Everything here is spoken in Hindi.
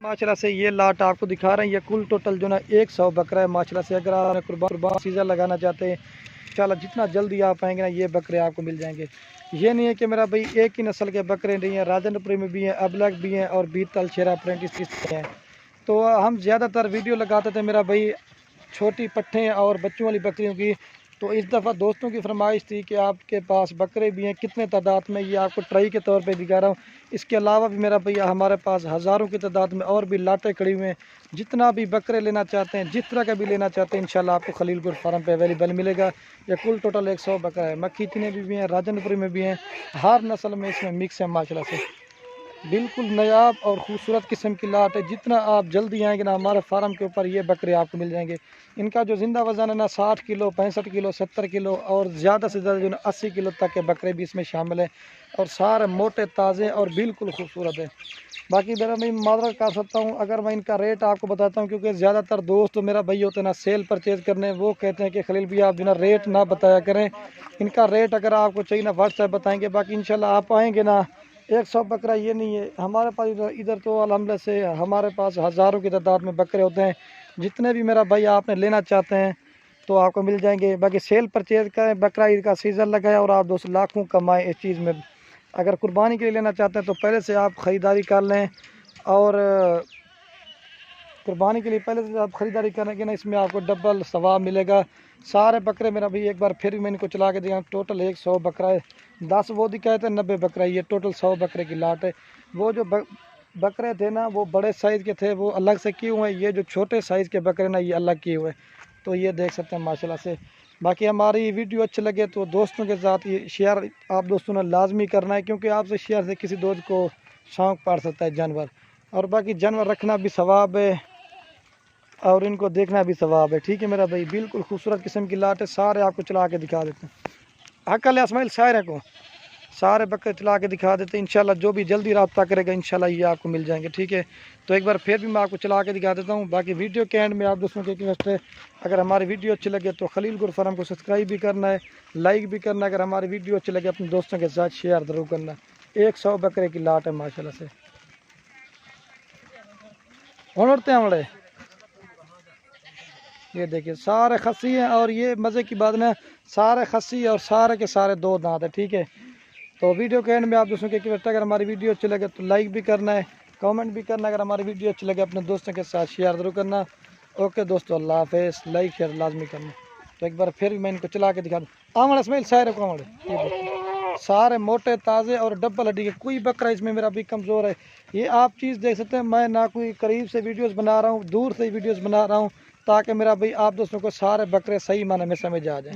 माशाल्लाह से ये लाट आपको दिखा रहे हैं। ये कुल टोटल जो ना 100 बकरा है माशाल्लाह से। अगर आप कुर्बान सीज़न लगाना चाहते हैं इंशाल्लाह जितना जल्दी आप आएंगे ना ये बकरे आपको मिल जाएंगे। ये नहीं है कि मेरा भाई एक ही नस्ल के बकरे नहीं है, राजनपुरी में भी हैं, अबलग भी हैं और बीतल शेरा अप्रेंटिस हैं। तो हम ज़्यादातर वीडियो लगाते थे मेरा भाई छोटी पट्ठें और बच्चों वाली बकरियों की। तो इस दफ़ा दोस्तों की फरमाइश थी कि आपके पास बकरे भी हैं, कितने तादाद में, ये आपको ट्राई के तौर पे दिखा रहा हूँ। इसके अलावा भी मेरा भैया हमारे पास हज़ारों की तादाद में और भी लाटें खड़ी हुई हैं। जितना भी बकरे लेना चाहते हैं, जिस तरह का भी लेना चाहते हैं इंशाल्लाह आपको खलीलपुर फार्म पे अवेलेबल मिलेगा। ये कुल टोटल 100 बकरा है। मक्खी चीनी भी हैं, राजनपुरी में भी हैं, हर नस्ल में इसमें मिक्स है माशाल्लाह से। बिल्कुल नायाब और ख़ूबसूरत किस्म की लाट है। जितना आप जल्दी आएंगे ना हमारे फार्म के ऊपर ये बकरे आपको मिल जाएंगे। इनका जो ज़िंदा वज़न है ना 60 किलो, 65 किलो, 70 किलो और ज़्यादा से ज़्यादा जो ना 80 किलो तक के बकरे भी इसमें शामिल हैं और सारे मोटे ताज़े और बिल्कुल खूबसूरत है। बाकी मेरा मैं माजरत कर सकता हूँ अगर मैं इनका रेट आपको बताता हूँ, क्योंकि ज़्यादातर दोस्त मेरा भाई होते हैं ना सेल परचेज़ करने, वो कहते हैं कि खलील भी आप बिना रेट ना बताया करें। इनका रेट अगर आपको चाहिए ना व्हाट्सएप बताएँगे। बाकी इंशाल्लाह आप आएँगे ना 100 बकरा ये नहीं है हमारे पास। इधर तो अल्हम्दुलिल्लाह से हमारे पास हज़ारों की तादाद में बकरे होते हैं। जितने भी मेरा भाई आपने लेना चाहते हैं तो आपको मिल जाएंगे। बाकी सेल परचेज़ करें, बकरा ईद का सीज़न लगा है और आप 2 लाखों कमाएँ इस चीज़ में। अगर कुर्बानी के लिए लेना चाहते हैं तो पहले से आप ख़रीदारी कर लें और कुर्बानी के लिए पहले से आप ख़रीदारी करेंगे ना इसमें आपको डबल सवाब मिलेगा। सारे बकरे मेरा भाई एक बार फिर भी मैंने इनको चला के दिया। टोटल 100 बकरा है, 10 वो दिखाए थे, 90 बकरा, ये टोटल 100 बकरे की लाट है। वो जो बकरे थे ना वो बड़े साइज़ के थे, वो अलग से किए हुए हैं। ये जो छोटे साइज़ के बकरे ना ये अलग किए हुए हैं। तो ये देख सकते हैं माशाल्लाह से। बाकी हमारी वीडियो अच्छी लगे तो दोस्तों के साथ ये शेयर आप दोस्तों ने लाजमी करना है, क्योंकि आपसे शेयर से किसी दोस्त को शौक़ पड़ सकता है जानवर। और बाकी जानवर रखना भी सवाब है और इनको देखना भी सवाब है। ठीक है मेरा भाई, बिल्कुल खूबसूरत किस्म की लाट है। सारे आपको चला के दिखा देते हैं। अकल इस्माइल सारे को सारे बकरे चला के दिखा देते हैं इंशाल्लाह। जो भी जल्दी रब्ता करेगा इंशाल्लाह ये आपको मिल जाएंगे। ठीक है, तो एक बार फिर भी मैं आपको चला के दिखा देता हूँ। बाकी वीडियो के एंड में आप दोस्तों के रिक्वेस्ट है अगर हमारी वीडियो अच्छी लगे तो खलीलपुर फार्म को सब्सक्राइब भी करना है, लाइक भी करना है। अगर हमारी वीडियो अच्छी लगे अपने दोस्तों के साथ शेयर ज़रूर करना। 100 बकरे की लाट है माशाल्लाह से। उड़ते हैं बड़े, ये देखिए सारे खस्सी हैं और ये मज़े की बात ना सारे खस्सी और सारे के सारे 2 दांत है। ठीक है, तो वीडियो के एंड में आप दोस्तों के रिक्वेस्ट अगर हमारी वीडियो अच्छी लगे तो लाइक भी करना है, कमेंट भी करना। अगर हमारी वीडियो अच्छी लगे अपने दोस्तों के साथ शेयर ज़रूर करना। ओके दोस्तों, अल्लाह हाफ़िज़। लाइक शेयर लाजमी करना। तो एक बार फिर भी मैं इनको चला के दिखा दूँ। आमड़ इसमाइल सारे को आमड़, ये देखिए सारे मोटे ताज़े और डबल हड्डी के, कोई बकरा इसमें मेरा भी कमज़ोर है। ये आप चीज़ देख सकते हैं। मैं ना कोई करीब से वीडियोज़ बना रहा हूँ, दूर से वीडियोज़ बना रहा हूँ ताकि मेरा भाई आप दोस्तों को सारे बकरे सही माने में समझ आ जाए।